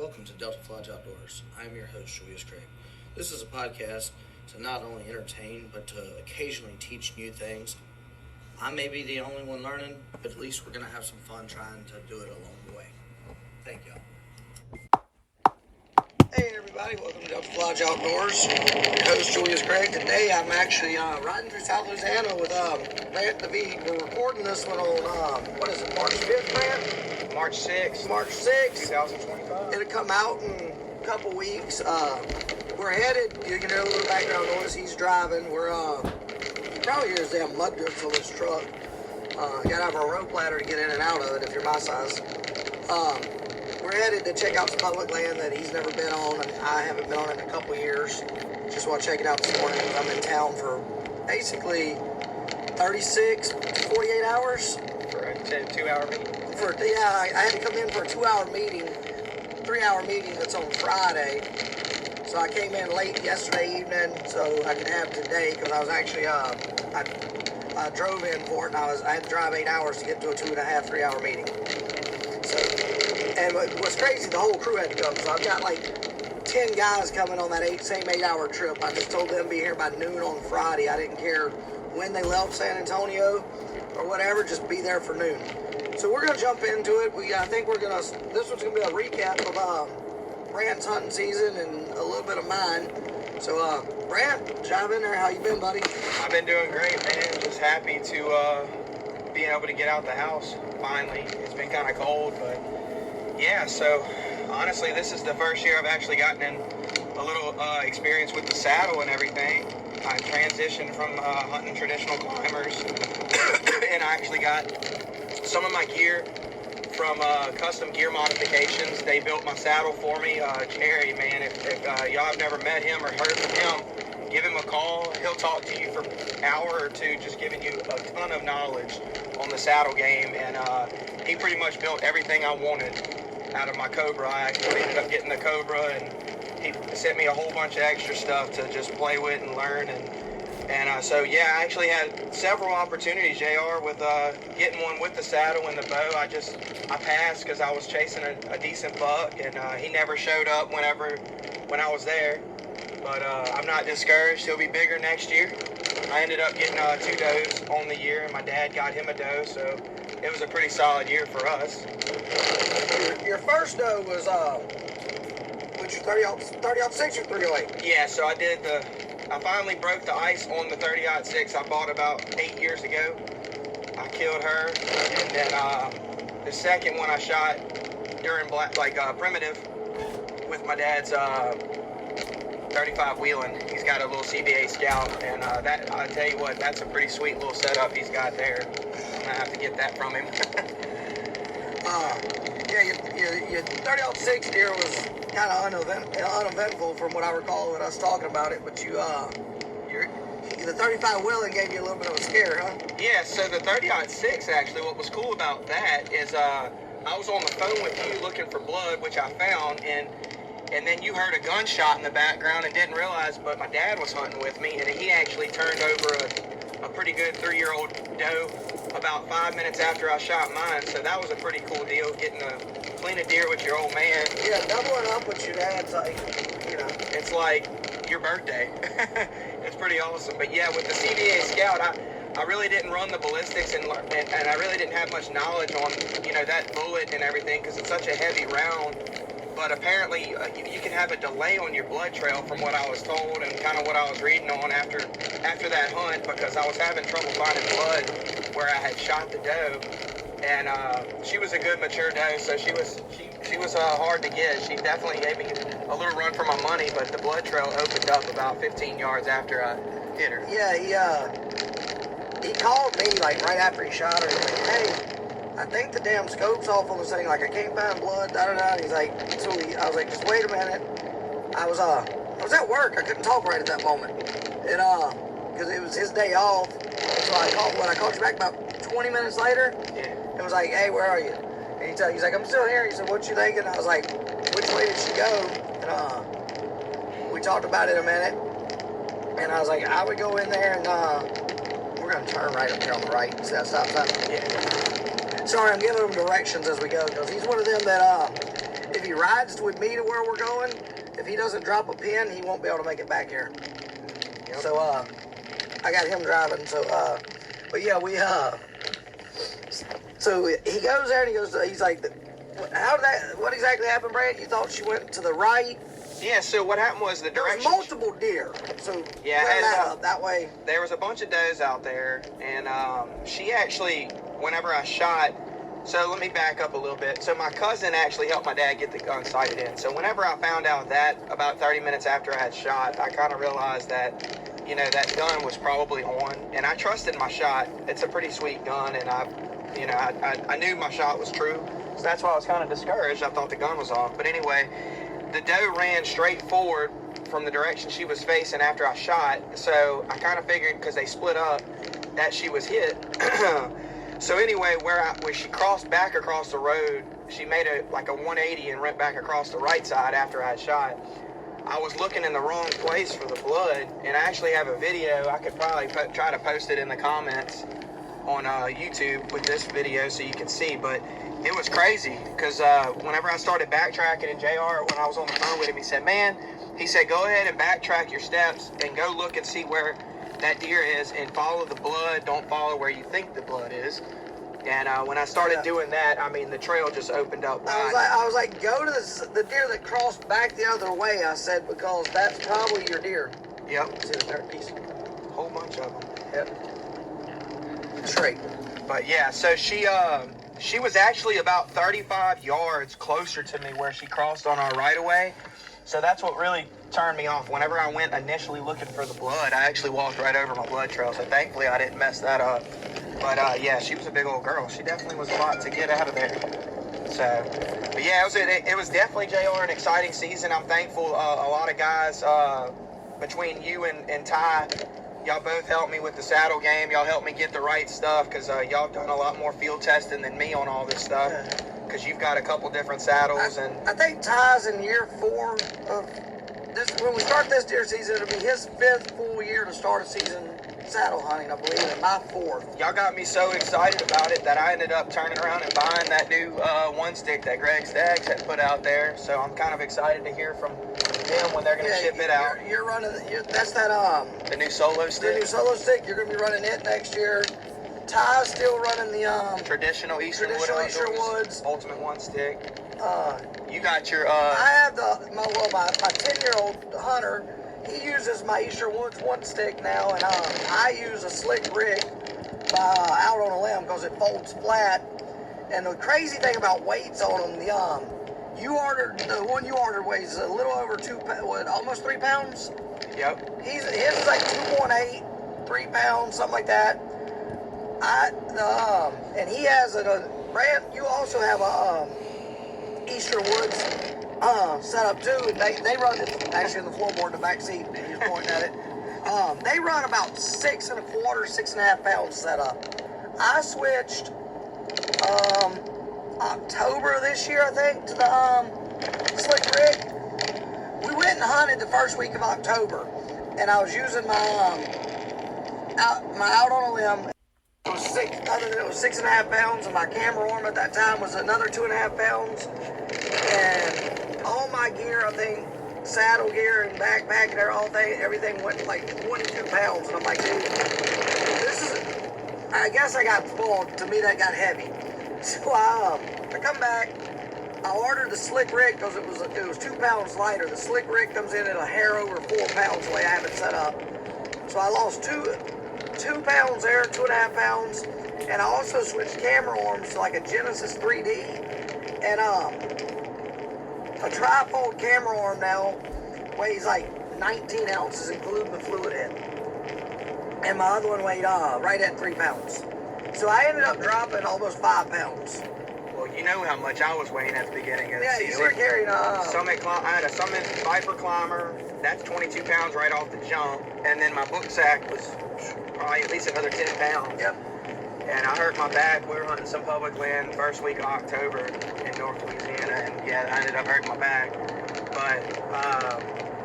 welcome to Delta Lodge Outdoors. I am your host, Julius. This is a podcast to not only entertain, but to occasionally teach new things. I may be the only one learning, but at least we're going to have some fun trying to do it along the way. Thank y'all. Hey everybody, welcome to Delta Lodge Outdoors. Your host, Julius Craig. Today I'm actually riding through South Louisiana with Brant and I. We're recording this one on, March 5th, Brant? March 6th. March 6th. 2025. It'll come out in a couple weeks. We're headed, you can hear a little background noise, he's driving. We're, you probably hear his damn mud grips on this truck. Gotta have a rope ladder to get in and out of it if you're my size. We're headed to check out some public land that he's never been on, and I haven't been on it in a couple years. Just want to check it out this morning because I'm in town for basically 36 to 48 hours. For a 2-hour meeting. I had to come in for a 2-hour meeting, 3-hour meeting that's on Friday. So I came in late yesterday evening so I could have today because I was actually, I drove in for it and I had to drive 8 hours to get to a 2.5, 3-hour meeting. So, and what's crazy, the whole crew had to come. So I've got like 10 guys coming on that same 8-hour trip. I just told them to be here by noon on Friday. I didn't care when they left San Antonio or whatever, just be there for noon. So we're going to jump into it. I think this one's going to be a recap of Brant's hunting season and a little bit of mine. So Brant, dive in there. How you been, buddy? I've been doing great, man. Just happy to being able to get out the house finally. It's been kind of cold, but yeah, so honestly, this is the first year I've actually gotten in a little experience with the saddle and everything. I transitioned from hunting traditional climbers and I actually got some of my gear from custom gear modifications. They built my saddle for me. Jerry, man, if y'all have never met him or heard from him, give him a call. He'll talk to you for an hour or two, just giving you a ton of knowledge on the saddle game. And he pretty much built everything I wanted out of my Cobra. I actually ended up getting the Cobra, and he sent me a whole bunch of extra stuff to just play with and learn. And so, yeah, I actually had several opportunities, JR, with getting one with the saddle and the bow. I passed because I was chasing a decent buck, and he never showed up when I was there. But I'm not discouraged. He'll be bigger next year. I ended up getting 2 does on the year, and my dad got him a doe, so it was a pretty solid year for us. Your first doe was, which 30-06 or 308? Yeah, so I finally broke the ice on the 30-06 I bought about 8 years ago. I killed her, and then the second one I shot during primitive with my dad's 35 wheeling. He's got a little CBA Scout, and that, I tell you what, that's a pretty sweet little setup he's got there. I'm gonna have to get that from him. Yeah, your 30-06 deer was kind of uneventful from what I recall when I was talking about it, but the 35 wheeling gave you a little bit of a scare, huh? Yeah, so the 30-06 actually, what was cool about that is I was on the phone with you looking for blood, which I found, and then you heard a gunshot in the background and didn't realize, but my dad was hunting with me, and he actually turned over a pretty good 3-year-old doe about 5 minutes after I shot mine. So that was a pretty cool deal, getting to clean a deer with your old man. Yeah, doubling up with your dad's like, It's like your birthday. It's pretty awesome. But yeah, with the CBA Scout, I really didn't run the ballistics and I really didn't have much knowledge on, that bullet and everything because it's such a heavy round. But apparently you can have a delay on your blood trail from what I was told and kind of what I was reading on after that hunt, because I was having trouble finding blood where I had shot the doe. And she was a good mature doe, so she was hard to get. She definitely gave me a little run for my money, but the blood trail opened up about 15 yards after I hit her. Yeah, he called me like right after he shot her. He's like, hey, I think the damn scope's off on this thing. Like, I can't find blood, da-da-da. And he's like, I was like, just wait a minute. I was at work. I couldn't talk right at that moment. And, because it was his day off. So when I called you back about 20 minutes later, it was like, hey, where are you? And he's like, I'm still here. He said, what you thinking? I was like, which way did she go? And, we talked about it a minute. And I was like, I would go in there and, we're going to turn right up here on the right. See that stop sign? Yeah. Sorry, I'm giving him directions as we go, because he's one of them that, if he rides with me to where we're going, if he doesn't drop a pin, he won't be able to make it back here. Yep. So, I got him driving. So, but yeah, so he goes there and he's like, what exactly happened, Brant? You thought she went to the right? Yeah, so what happened was the direction... There was multiple deer, so yeah, that way. There was a bunch of does out there, and she actually, whenever I shot... So let me back up a little bit. So my cousin actually helped my dad get the gun sighted in. So whenever I found out that, about 30 minutes after I had shot, I kind of realized that, you know, that gun was probably on, and I trusted my shot. It's a pretty sweet gun, and I knew my shot was true. So that's why I was kind of discouraged. I thought the gun was off. But anyway, the doe ran straight forward from the direction she was facing after I shot. So I kind of figured, because they split up, that she was hit. So anyway, where she crossed back across the road, she made a 180 and went back across the right side after I had shot. I was looking in the wrong place for the blood, and I actually have a video. I could probably try to post it in the comments on YouTube with this video so you can see, but it was crazy because whenever I started backtracking, and JR, when I was on the phone with him, he said, go ahead and backtrack your steps and go look and see where that deer is and follow the blood. Don't follow where you think the blood is. And when I started doing that, I mean, the trail just opened up wide. I was like, go to the deer that crossed back the other way, I said, because that's probably your deer. Yep. See the third piece? A whole bunch of them. Yep. Straight. But yeah, so she was actually about 35 yards closer to me where she crossed on our right-of-way. So that's what really turned me off. Whenever I went initially looking for the blood, I actually walked right over my blood trail. So thankfully I didn't mess that up. But yeah, she was a big old girl. She definitely was a lot to get out of there. So, but yeah, it was definitely, JR, an exciting season. I'm thankful. A lot of guys, between you and Ty, y'all both helped me with the saddle game. Y'all helped me get the right stuff because y'all done a lot more field testing than me on all this stuff. Because you've got a couple different saddles. I think Ty's in year 4 of this. When we start this deer season, it'll be his 5th full year to start a season saddle hunting, I believe, and my 4th. Y'all got me so excited about it that I ended up turning around and buying that new one stick that Greg Staggs had put out there. So I'm kind of excited to hear from them when they're going to ship it out. You're running, that's that, the new solo stick? The new solo stick, you're going to be running it next year. Ty's still running the traditional Eastern Woods Ultimate one stick. You got your I have my 10-year-old Hunter. He uses my Eastern Woods one stick now, and I use a slick rig out on a limb because it folds flat. And the crazy thing about weights on them, the one you ordered weighs a little over almost 3 pounds. Yep. His is like 2.8, 3 pounds, something like that. And he has Brant, you also have a Eastern Woods set up too, and they run it actually in the floorboard, the back seat. He was pointing at it. They run about 6 1/4, 6.5 pounds set up. I switched October of this year, I think, to the slick rig. We went and hunted the first week of October, and I was using my out on a limb. It was 6.5 pounds, and my camera arm at that time was another 2.5 pounds. And all my gear, I think, saddle gear and backpack and everything went like 22 pounds. And I'm like, dude, I guess I got spoiled. To me, that got heavy. So I come back. I ordered the slick rig because it was 2 pounds lighter. The slick rig comes in at a hair over 4 pounds the way I have it set up. So I lost 2 pounds there, 2.5 pounds. And I also switched camera arms to like a Genesis 3D. And a trifold camera arm now weighs like 19 ounces, including the fluid head. And my other one weighed right at 3 pounds. So I ended up dropping almost 5 pounds. Well, you know how much I was weighing at the beginning of the season. Yeah, you were carrying I had a Summit Viper Climber. That's 22 pounds right off the jump. And then my book sack was probably at least another 10 pounds. Yep. And I hurt my back. We were hunting some public land first week of October in North Louisiana, and yeah, I ended up hurting my back.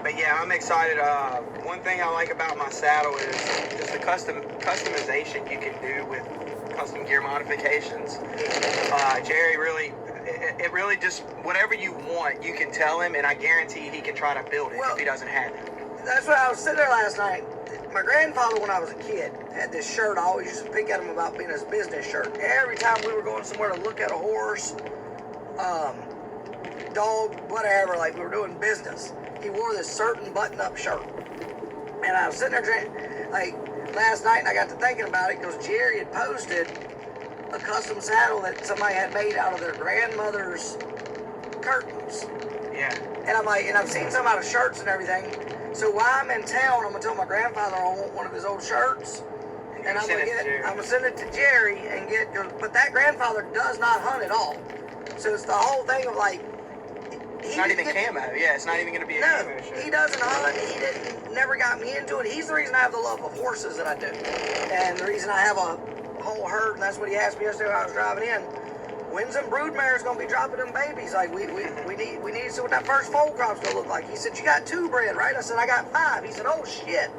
But yeah, I'm excited. One thing I like about my saddle is just the customization you can do with custom gear modifications. Jerry really, it really just, whatever you want, you can tell him, and I guarantee he can try to build it if he doesn't have it. That's what I was sitting there last night. My grandfather, when I was a kid, had this shirt. I always used to pick at him about being his business shirt. Every time we were going somewhere to look at a horse, dog, whatever, like we were doing business, he wore this certain button-up shirt. And I was sitting there, like, last night, and I got to thinking about it because Jerry had posted a custom saddle that somebody had made out of their grandmother's curtains. Yeah. And I'm like, and I've seen some out of shirts and everything. So while I'm in town, I'm gonna tell my grandfather I want one of his old shirts, and I'm gonna send it to Jerry and get. But that grandfather does not hunt at all. So it's the whole thing of like. It's not even camo. Yeah, it's not even gonna be a camo shirt. He doesn't hunt. He never got me into it. He's the reason I have the love of horses that I do, and the reason I have a whole herd. And that's what he asked me yesterday when I was driving in. When's them broodmares gonna be dropping them babies? Like we need to see what that first foal crop's gonna look like. He said, you got 2 bred, right? I said, I got 5. He said, oh shit.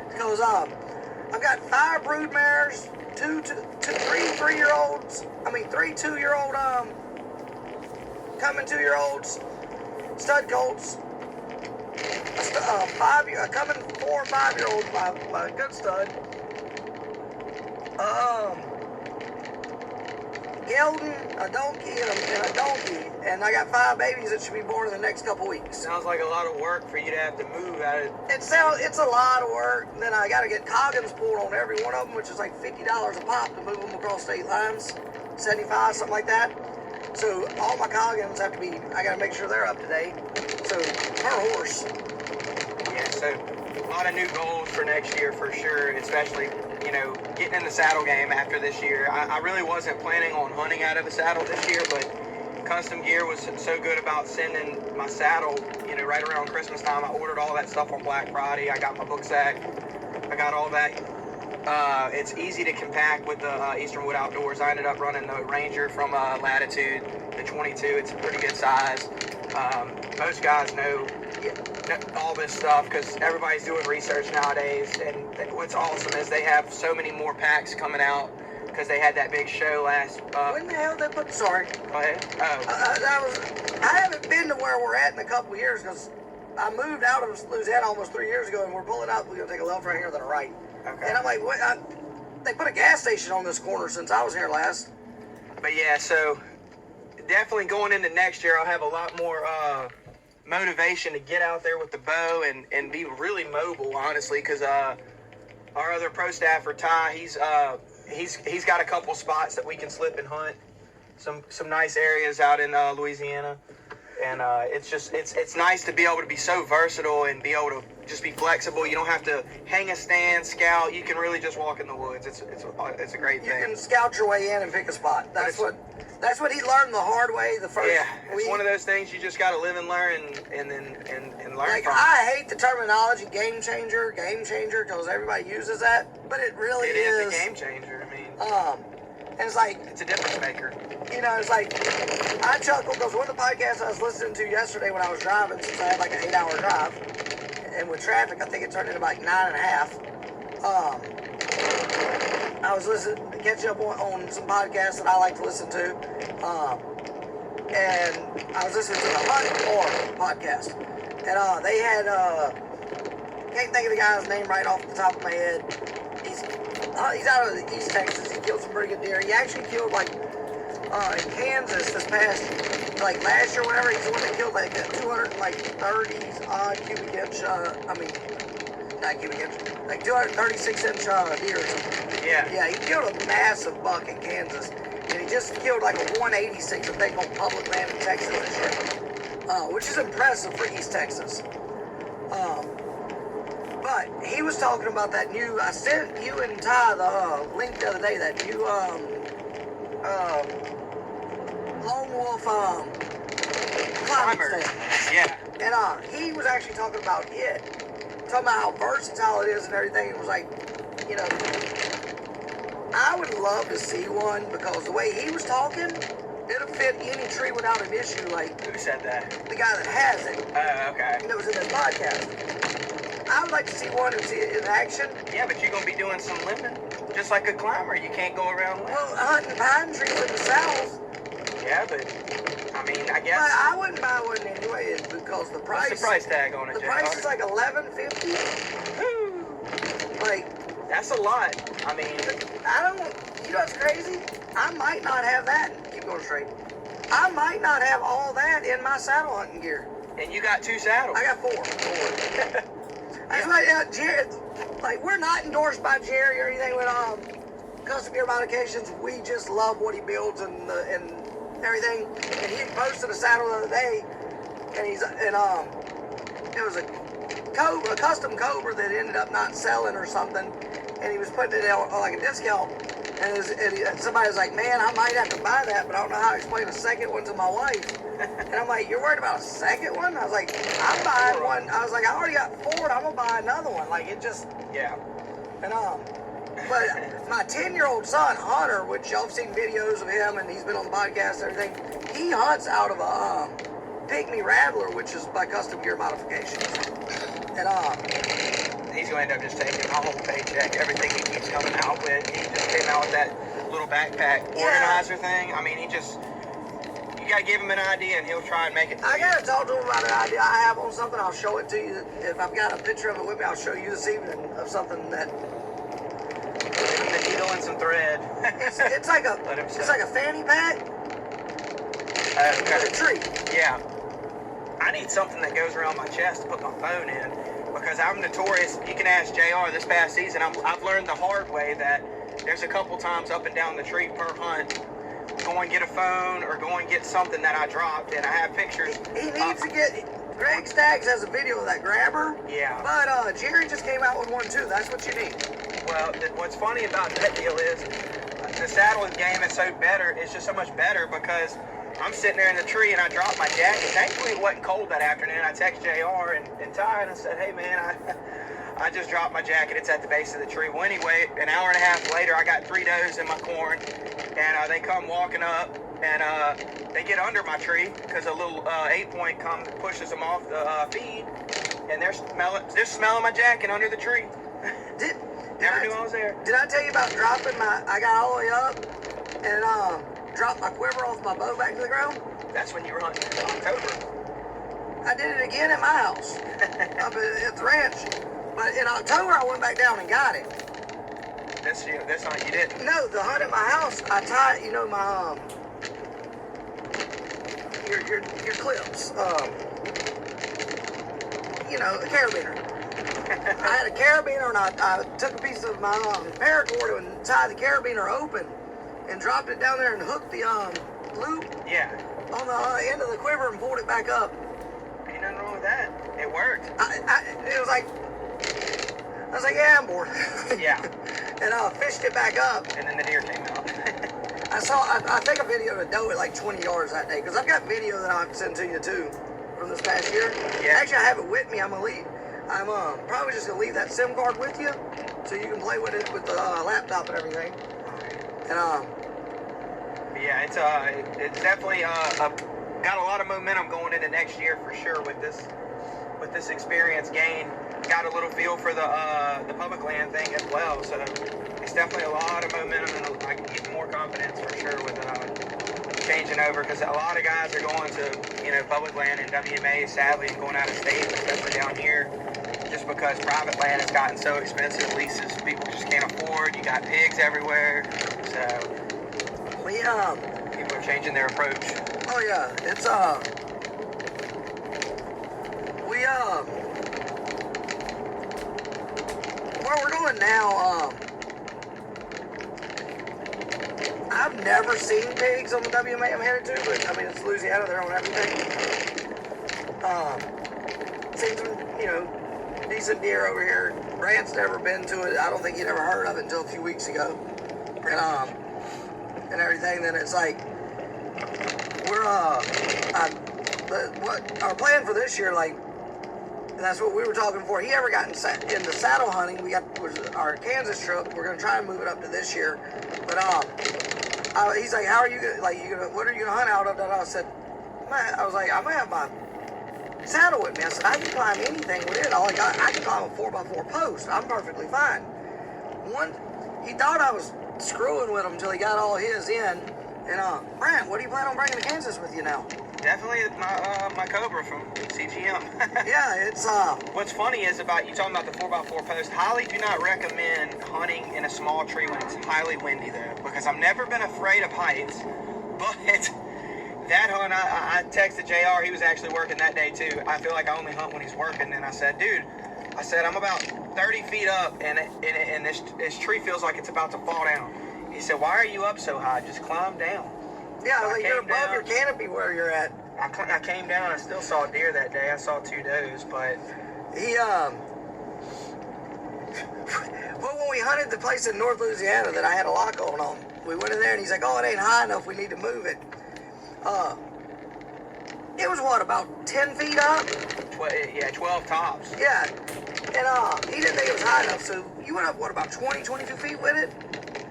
Because I've got 5 broodmares, 3 3-year-olds. I mean 3 2-year-old coming 2-year-olds, stud colts. Coming 4 5-year-olds, my good stud. Gelding, a donkey, and a donkey, and I got 5 babies that should be born in the next couple weeks. Sounds like a lot of work for you to have to move out of. It's a lot of work. And then I got to get coggins pulled on every one of them, which is like $50 a pop to move them across state lines, 75, something like that. So all my coggins have to be. I got to make sure they're up to date. So per horse. Yeah. So a lot of new goals for next year for sure, especially. You know, getting in the saddle game after this year. I really wasn't planning on hunting out of the saddle this year, but Custom Gear was so good about sending my saddle, you know, right around Christmas time. I ordered all that stuff on Black Friday. I got my book sack. I got all that. It's easy to compact with the Eastern Wood Outdoors. I ended up running the Ranger from Latitude, the 22. It's a pretty good size. Most guys know all this stuff because everybody's doing research nowadays, and what's awesome is they have so many more packs coming out because they had that big show last. When the hell they put? Sorry. Go ahead. Oh. I haven't been to where we're at in a couple of years because I moved out of Louisiana almost 3 years ago, and we're pulling up. We're gonna take a left right here, then a right. Okay. And I'm like, what? They put a gas station on this corner since I was here last. But yeah, so definitely going into next year, I'll have a lot more motivation to get out there with the bow and be really mobile, honestly, because our other pro staffer Ty, he's got a couple spots that we can slip and hunt, some nice areas out in Louisiana, and it's nice to be able to be so versatile and be able to just be flexible. You don't have to hang a stand, scout. You can really just walk in the woods. It's a great thing. You can scout your way in and pick a spot. That's what he learned the hard way the first Yeah, it's week. one of those things you just got to live and learn and learn like, from. I hate the terminology game changer, because everybody uses that, but it really is. It is a game changer. I mean, and it's like, it's a difference maker. You know, it's like, I chuckle because one of the podcasts I was listening to yesterday when I was driving, since I had like an 8-hour drive, and with traffic, I think it turned into like 9.5. I was listening, catching up on some podcasts that I like to listen to, and I was listening to the Hunt Or podcast, and they had, can't think of the guy's name right off the top of my head. He's out of East Texas. He killed some pretty good deer. He actually killed like in Kansas this past, like last year, whatever. He's the one that killed like 230 odd cubic inch. Not cubic inch, like 236 inch deer. Yeah. Yeah, he killed a massive buck in Kansas, and he just killed like a 186 I think on public land in Texas and shit, which is impressive for East Texas. But he was talking about that new. I sent you and Ty the link the other day. That new lone wolf climbing stand. Yeah. And he was actually talking about it, talking about how versatile it is and everything. It was like, you know, I would love to see one because the way he was talking, it'll fit any tree without an issue. Like, who said that? The guy that has it. Oh, okay. That was in this podcast. I would like to see one and see it in action. Yeah, but you're going to be doing some limbing. Just like a climber, you can't go around limbing. Well, hunting pine trees in the south, Yeah, but I mean, I guess. But I wouldn't buy one anyway, because the price. What's the price tag on it? The JR? price is like $11.50. Like. That's a lot. I mean, I don't. You know what's crazy? I might not have that. Keep going straight. I might not have all that in my saddle hunting gear. And you got 2 saddles. I got 4. That's why, Jerry, like, we're not endorsed by Jerry or anything with Custom Gear Modifications. We just love what he builds and everything. And he posted a saddle the other day, and it was a custom Cobra that ended up not selling or something, and he was putting it on like a discount. And somebody was like, man, I might have to buy that, but I don't know how to explain a second one to my wife. And I'm like, you're worried about a second one? I was like, I'm buying one. I was like, I already got 4, and I'm going to buy another one. Like, it just... Yeah. And, but my 10-year-old son, Hunter, which y'all have seen videos of him, and he's been on the podcast and everything, he hunts out of a Pygmy Rattler, which is by Custom Gear Modifications. And, he's going to end up just taking my whole paycheck, everything he keeps coming out with. He just came out with that little backpack organizer thing. I mean, you got to give him an idea, and he'll try and make it. I got to talk to him about an idea I have on something. I'll show it to you. If I've got a picture of it with me, I'll show you this evening of something that... The needle and some thread. It's like a fanny pack. With a tree. Yeah. I need something that goes around my chest to put my phone in, because I'm notorious. You can ask JR this past season. I've learned the hard way that there's a couple times up and down the tree per hunt, go and get a phone or go and get something that I dropped, and I have pictures. He needs to get... Greg Staggs has a video of that grabber. Yeah. But Jerry just came out with one too. That's what you need. Well, what's funny about that deal is the saddle game is so better. It's just so much better because I'm sitting there in the tree and I dropped my jacket. Thankfully, it wasn't cold that afternoon. I texted JR and Ty and I said, hey, man, I just dropped my jacket. It's at the base of the tree. Well, anyway, an hour and a half later, I got 3 does in my corn, and they come walking up, and they get under my tree because a little 8-point pushes them off the feed, and they're smelling my jacket under the tree. Never knew I was there. Did I tell you about dropping I got all the way up and dropped my quiver off my bow back to the ground? That's when you were hunting in October. I did it again at my house, up at the ranch. But in October, I went back down and got it. This hunt you didn't? No, the hunt at my house, I tied, you know, my, your clips, you know, a carabiner. I had a carabiner, and I took a piece of my paracord and tied the carabiner open and dropped it down there and hooked the loop on the end of the quiver and pulled it back up. Ain't nothing wrong with that. It worked. It was like, I was like, yeah, I'm bored. Yeah. And I fished it back up. And then the deer came out. I think I videoed a doe at like 20 yards that day, because I've got video that I'll send to you too from this past year. Yeah. Actually, I have it with me. I'm probably just gonna leave that SIM card with you, so you can play with it with the laptop and everything. And yeah, it's definitely got a lot of momentum going into next year for sure with this experience gain. Got a little feel for the public land thing as well, so it's definitely a lot of momentum, and I can get more confidence for sure with changing over, because a lot of guys are going to public land and WMA, sadly, and going out of state, especially down here, just because private land has gotten so expensive. Leases people just can't afford. You got pigs everywhere, so people are changing their approach. Oh yeah, it's where we're going now, I've never seen pigs on the WMA I'm headed to, but I mean, it's Louisiana, they're on everything. Seen some, decent deer over here. Brant's never been to it. I don't think he'd ever heard of it until a few weeks ago. And everything. Then it's like, we're, what our plan for this year, like, and that's what we were talking before. He ever got into saddle hunting. Was our Kansas trip. We're gonna try and move it up to this year. But he's like, how are you gonna, what are you gonna hunt out of? And I said, I was like, I'm gonna have my saddle with me. I said, I can climb anything with it. I can climb a 4x4 post. I'm perfectly fine. He thought I was screwing with him until he got all his in, And Brant, what do you plan on bringing to Kansas with you now? Definitely my Cobra from CGM. Yeah, it's What's funny is about you talking about the 4x4 post. Highly do not recommend hunting in a small tree when it's highly windy though, because I've never been afraid of heights. But that hunt, I texted JR. He was actually working that day too. I feel like I only hunt when he's working. And I said, dude, I'm about 30 feet up, and this tree feels like it's about to fall down. He said, why are you up so high? Just climb down. yeah, So like you're above your canopy where you're at. I came down. I still saw deer that day. I saw 2 does, but He well, when we hunted the place in North Louisiana that I had a lock on, we went in there and he's like, oh, it ain't high enough. We need to move it. It was what, about 10 feet up? 12 tops. Yeah. And he didn't think it was high enough, so you went up, what, about 20, 22 feet with it?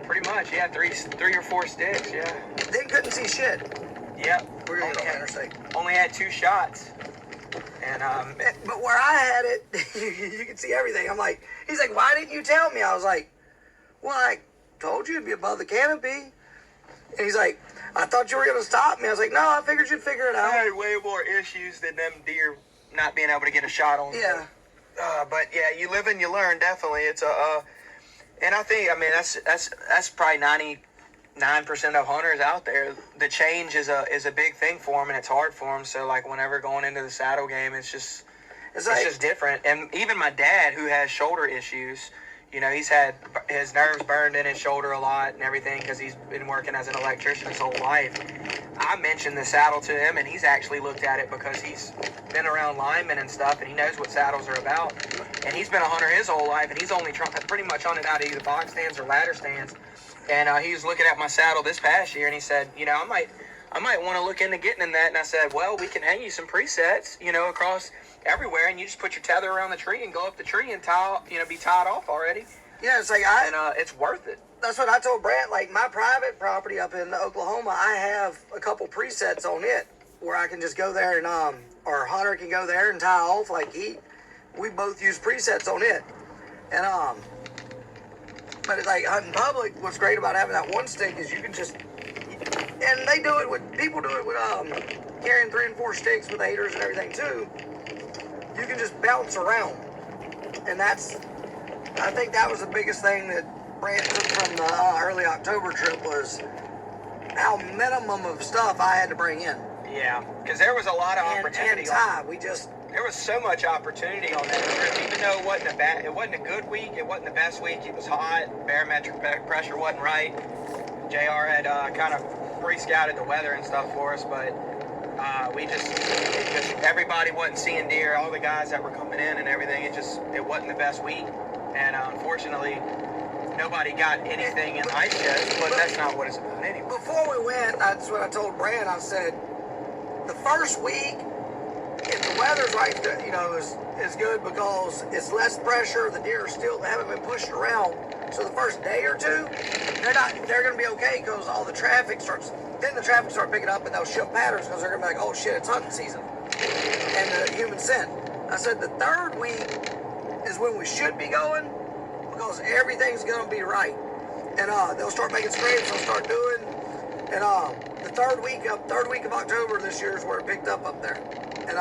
Pretty much, yeah. Three or 4 sticks, yeah. Then couldn't see shit. Yep. We're going to the interstate. Only had 2 shots. And But where I had it, you could see everything. I'm like, he's like, why didn't you tell me? I was like, well, I told you it'd be above the canopy. And he's like, I thought you were going to stop me. I was like, no, I figured you'd figure it I out. had way more issues than them deer not being able to get a shot on. Yeah. But yeah, you live and you learn. Definitely, it's and I think that's probably 99% of hunters out there. The change is a big thing for them, and it's hard for them. So like whenever going into the saddle game, it's just different. And even my dad, who has shoulder issues, he's had his nerves burned in his shoulder a lot and everything because he's been working as an electrician his whole life. I mentioned the saddle to him, and he's actually looked at it because he's been around linemen and stuff, and he knows what saddles are about. And he's been a hunter his whole life, and he's only pretty much hunted out of either box stands or ladder stands. And he was looking at my saddle this past year, and he said, I might want to look into getting in that. And I said, well, we can hang you some presets, across everywhere, and you just put your tether around the tree and go up the tree and be tied off already. Yeah, it's like it's worth it. That's what I told Brant. Like my private property up in Oklahoma, I have a couple presets on it where I can just go there and or Hunter can go there and tie off. Like we both use presets on it, and but it's like hunting public. What's great about having that one stick is you can just, and people do it with carrying 3 and 4 sticks with aiders and everything too. You can just bounce around, and I think that was the biggest thing that Brant took from the early October trip was how minimum of stuff I had to bring in. Yeah, because there was a lot of opportunity. And time, there was so much opportunity on that trip, even though it wasn't a good week, it wasn't the best week. It was hot, barometric pressure wasn't right. JR had kind of pre-scouted the weather and stuff for us, but everybody wasn't seeing deer. All the guys that were coming in and everything, it wasn't the best week, and unfortunately, nobody got anything in ice chest. But that's not what it's about anyway. Before we went, that's what I told Brant. I said, the first week, if the weather's right, is good because it's less pressure. The deer haven't been pushed around. So the first day or two, they're going to be okay because all the traffic starts. Then the traffic starts picking up and they'll shift patterns because they're going to be like, oh shit, it's hunting season. And the human scent. I said the third week is when we should be going because everything's going to be right. And they'll start making scrapes, they'll start doing. And the third week of October this year is where it picked up there. And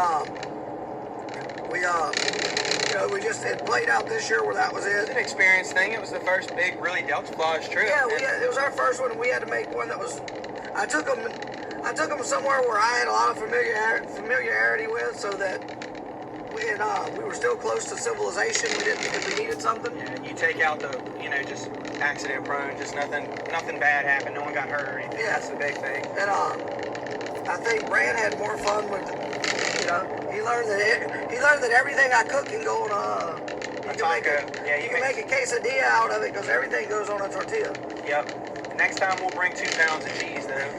it played out this year where that was it. It's an experience thing. It was the first big, really Delta Lodge trip. Yeah, it was our first one. We had to make one that was. I took them somewhere where I had a lot of familiarity with, so that we were still close to civilization. We didn't if we needed something. Yeah, you take out the just accident prone, just nothing bad happened. No one got hurt or anything. Yeah. That's the big thing. And I think Brant had more fun with. He learned that everything I cook can go on you can make a quesadilla out of it because everything goes on a tortilla. Yep. Next time we'll bring 2 pounds of cheese though,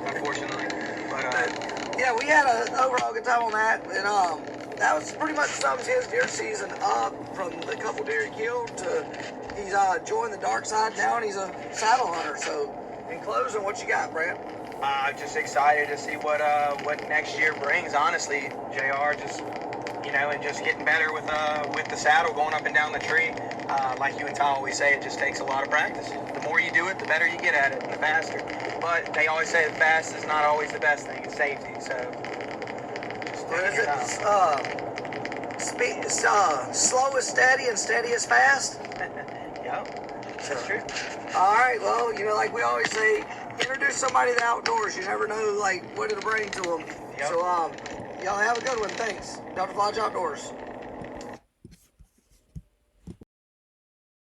unfortunately. But yeah, we had an overall good time on that, and that was pretty much sums his deer season up from the couple deer he killed to he's joined the dark side now and he's a saddle hunter. So in closing, what you got, Brant? Just excited to see what next year brings. Honestly, JR, just you know, and just getting better with the saddle, going up and down the tree. Like you and Ty always say, it just takes a lot of practice. The more you do it, the better you get at it, and the faster. But they always say the fast is not always the best thing. It's safety. So just What is taking it? time. Slow is steady and steady is fast. Yep, that's true. All right, well, you know, like we always say, introduce somebody to the outdoors. You never know, like, what it'll bring to them. Yep. So, y'all have a good one. Thanks. Dr. Lodge Outdoors.